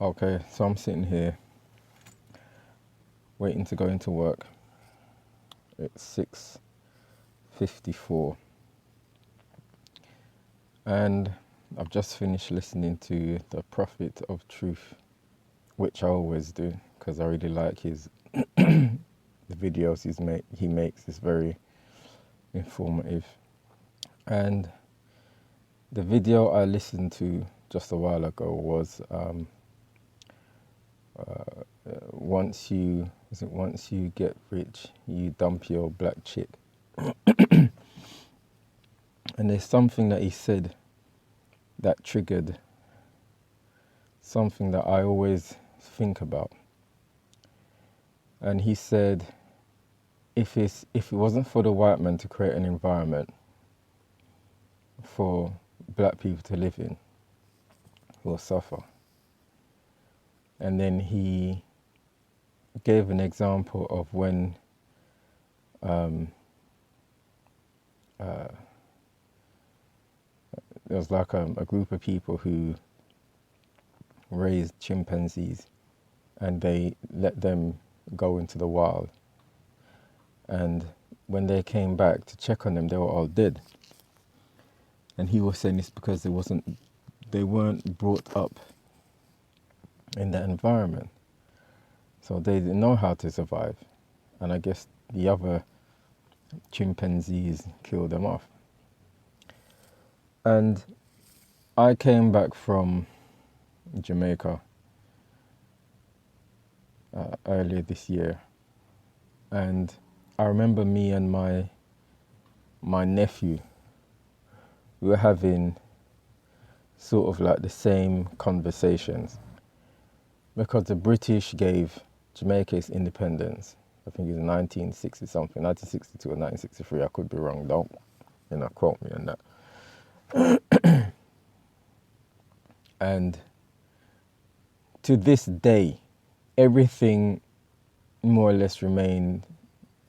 Okay, so I'm sitting here waiting to go into work. It's 6:54 and I've just finished listening to the Prophet of Truth, which I always do because I really like his the videos he makes. Is very informative. And the video I listened to just a while ago was once you get rich, you dump your black chick. And there's something that he said that triggered something that I always think about. And he said, if it wasn't for the white man to create an environment for black people to live in, we'll suffer. And then he gave an example of when there was like a group of people who raised chimpanzees and they let them go into the wild. And when they came back to check on them, they were all dead. And he was saying it's because they weren't brought up in that environment. So they didn't know how to survive. And I guess the other chimpanzees killed them off. And I came back from Jamaica earlier this year, and I remember me and my nephew, we were having sort of like the same conversations, because the British gave Jamaica its independence. I think it was 1960 something, 1962 or 1963. I could be wrong. Don't quote me on that. And to this day, everything more or less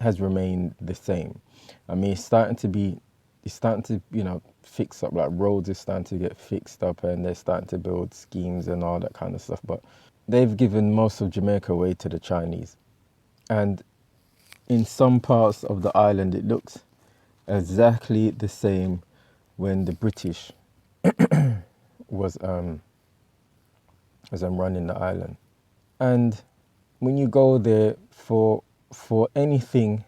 has remained the same. I mean, it's starting to fix up, like roads are starting to get fixed up and they're starting to build schemes and all that kind of stuff. But they've given most of Jamaica away to the Chinese. And in some parts of the island, it looks exactly the same when the British was running the island. And when you go there for anything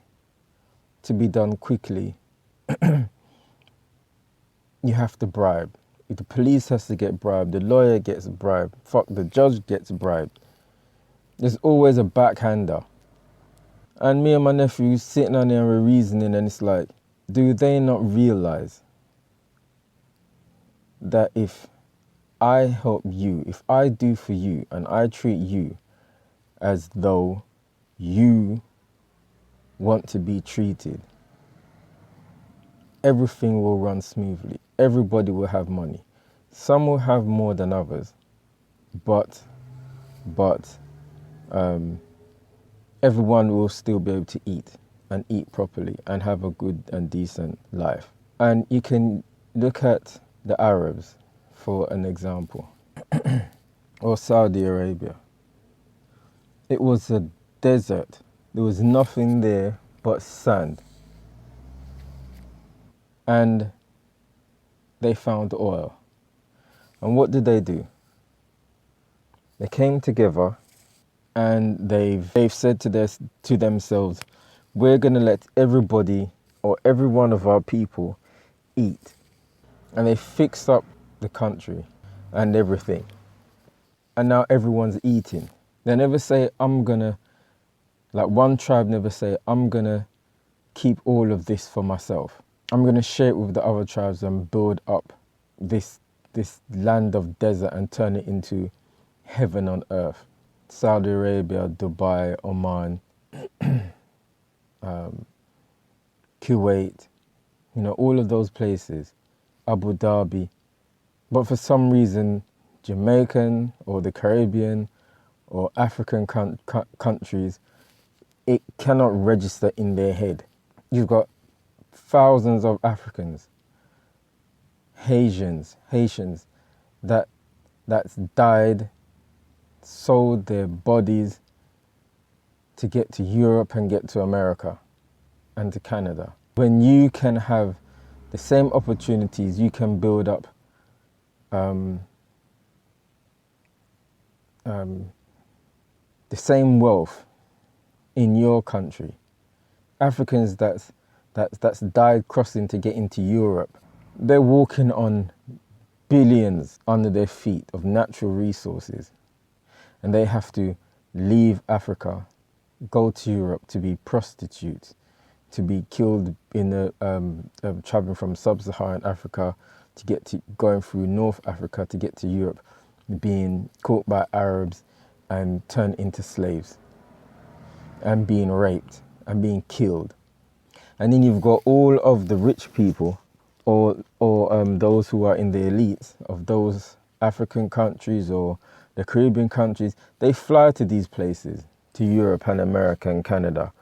to be done quickly, you have to bribe. The police has to get bribed, the lawyer gets bribed, the judge gets bribed. There's always a backhander. And me and my nephew sitting on there and we're reasoning, and it's like, do they not realize that if I help you, if I do for you and I treat you as though you want to be treated, everything will run smoothly. Everybody will have money. Some will have more than others, but everyone will still be able to eat and eat properly and have a good and decent life. And you can look at the Arabs for an example, or Saudi Arabia. It was a desert. There was nothing there but sand. And they found oil. And what did they do? They came together and they've said to themselves, we're going to let everybody or every one of our people eat. And they fixed up the country and everything. And now everyone's eating. They never say, like one tribe never say, I'm going to keep all of this for myself. I'm going to share it with the other tribes and build up this land of desert and turn it into heaven on earth. Saudi Arabia, Dubai, Oman, Kuwait, all of those places, Abu Dhabi. But for some reason, Jamaican or the Caribbean or African countries, it cannot register in their head. You've got thousands of Africans, Haitians that's died sold their bodies to get to Europe and get to America and to Canada. When you can have the same opportunities, you can build up the same wealth in your country. Africans that's died crossing to get into Europe, they're walking on billions under their feet of natural resources, and they have to leave Africa, go to Europe to be prostitutes, to be killed in the traveling from sub-Saharan Africa to get to going through North Africa to get to Europe, being caught by Arabs and turned into slaves, and being raped and being killed. And then you've got all of the rich people, or those who are in the elites of those African countries or the Caribbean countries. They fly to these places, to Europe and America and Canada,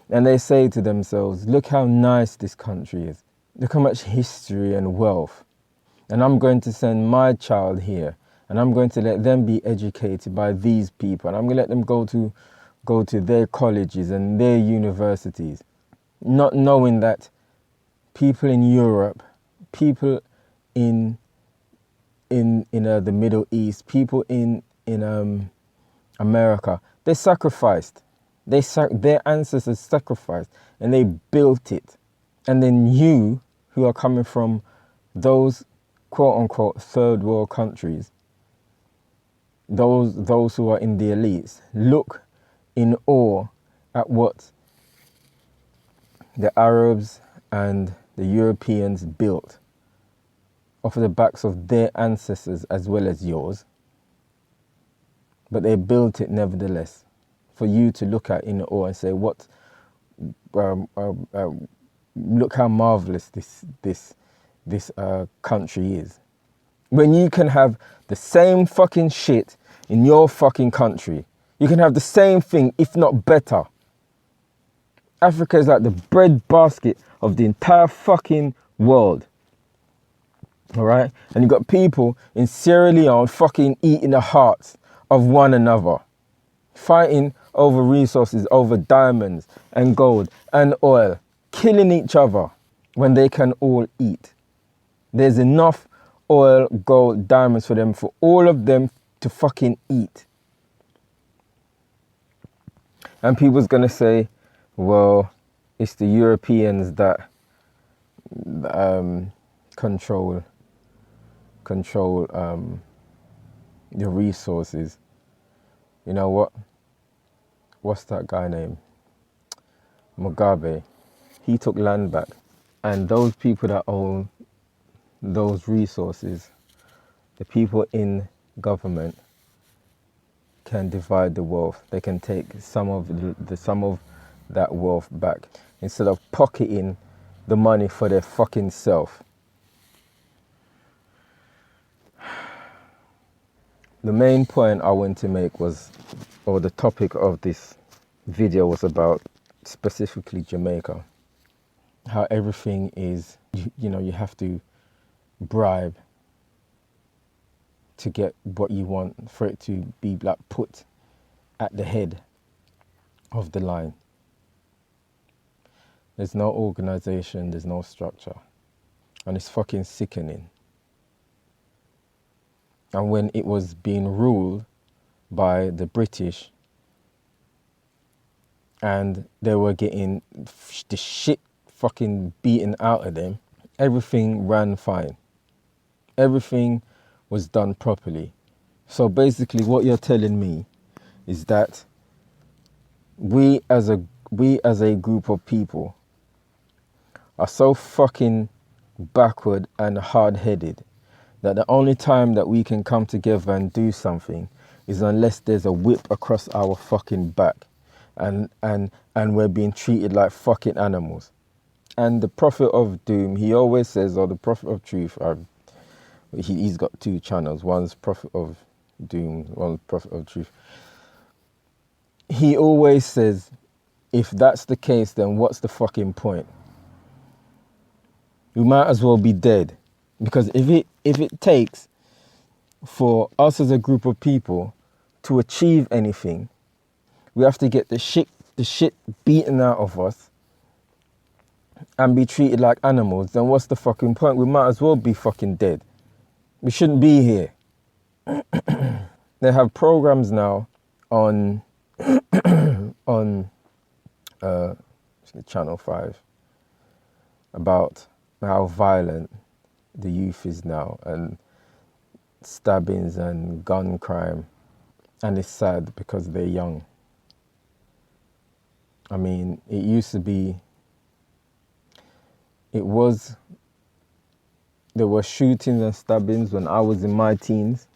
and they say to themselves, look how nice this country is. Look how much history and wealth. And I'm going to send my child here, and I'm going to let them be educated by these people, and I'm going to let them go to their colleges and their universities, not knowing that people in Europe, people in the Middle East, people in America, they sacrificed. Their ancestors sacrificed, and they built it. And then you, who are coming from those quote-unquote third world countries, those who are in the elites, look in awe at what the Arabs and the Europeans built off of the backs of their ancestors as well as yours. But they built it nevertheless, for you to look at in awe and say, "What? Look how marvelous this country is." When you can have the same fucking shit in your fucking country, you can have the same thing, if not better. Africa is like the breadbasket of the entire fucking world. All right? And you've got people in Sierra Leone fucking eating the hearts of one another, fighting over resources, over diamonds and gold and oil, killing each other when they can all eat. There's enough oil, gold, diamonds for them, for all of them to fucking eat. And people's gonna say, well, it's the Europeans that control the resources. You know what? What's that guy named? Mugabe. He took land back. And those people that own those resources, the people in government, can divide the wealth. They can take some of that wealth back instead of pocketing the money for their fucking self. The main point I want to make was, or the topic of this video was about specifically Jamaica. How everything is, you have to bribe to get what you want, for it to be like put at the head of the line. There's no organization, there's no structure, and it's fucking sickening. And when it was being ruled by the British and they were getting the shit fucking beaten out of them, everything ran fine. Everything was done properly. So basically what you're telling me is that we as a group of people are so fucking backward and hard-headed that the only time that we can come together and do something is unless there's a whip across our fucking back and we're being treated like fucking animals. And the Prophet of Doom, he always says, or the Prophet of Truth, he's got two channels. One's Prophet of Doom, one's Prophet of Truth. He always says, if that's the case, then what's the fucking point? We might as well be dead. Because if it takes for us as a group of people to achieve anything, we have to get the shit beaten out of us and be treated like animals, then what's the fucking point? We might as well be fucking dead. We shouldn't be here. They have programs now on Channel 5 about how violent the youth is now, and stabbings and gun crime, and it's sad because they're young. I mean, it used to be, there were shootings and stabbings when I was in my teens,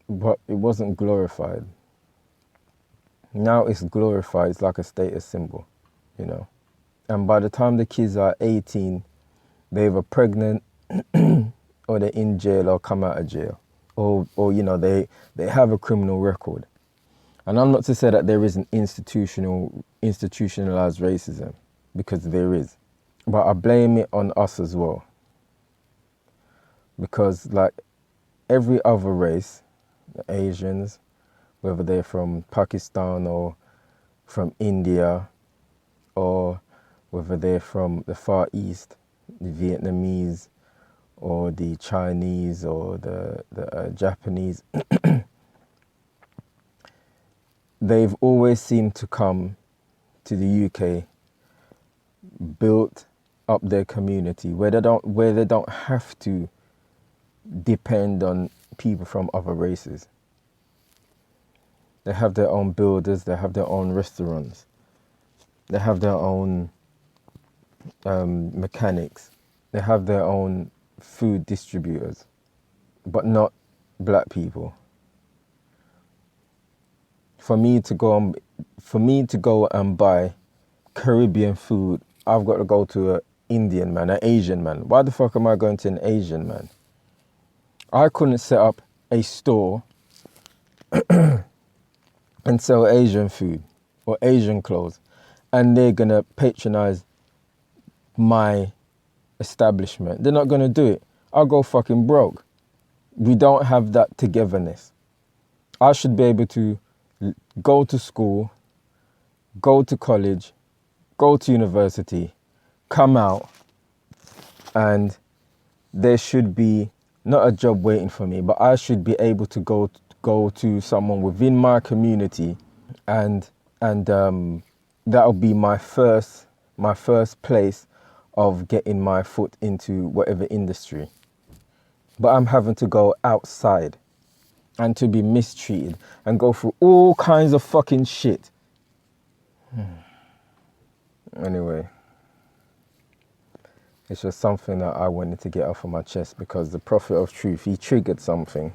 but it wasn't glorified. Now it's glorified, it's like a status symbol, you know. And by the time the kids are 18, they're either pregnant or they're in jail or come out of jail. Or you know, they have a criminal record. And I'm not to say that there isn't institutionalized racism, because there is. But I blame it on us as well. Because like every other race, the Asians, whether they're from Pakistan or from India, or whether they're from the Far East, the Vietnamese, or the Chinese, or the Japanese, they've always seemed to come to the UK, built up their community where they don't have to depend on people from other races. They have their own builders, they have their own restaurants, they have their own mechanics, they have their own food distributors, but not black people. For me to go and buy Caribbean food, I've got to go to an Indian man, an Asian man. Why the fuck am I going to an Asian man? I couldn't set up a store and sell Asian food or Asian clothes, and they're gonna patronize my establishment. They're not gonna do it. I'll go fucking broke. We don't have that togetherness. I should be able to go to school, go to college, go to university, come out, and there should be not a job waiting for me, but I should be able to go to someone within my community, and that'll be my first place of getting my foot into whatever industry. But I'm having to go outside and to be mistreated and go through all kinds of fucking shit. Anyway, it's just something that I wanted to get off of my chest, because the Prophet of Truth, he triggered something.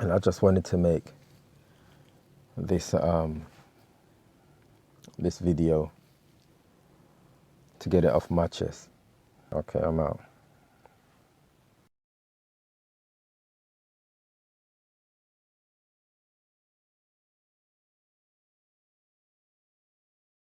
And I just wanted to make this this video to get it off my chest. Okay, I'm out.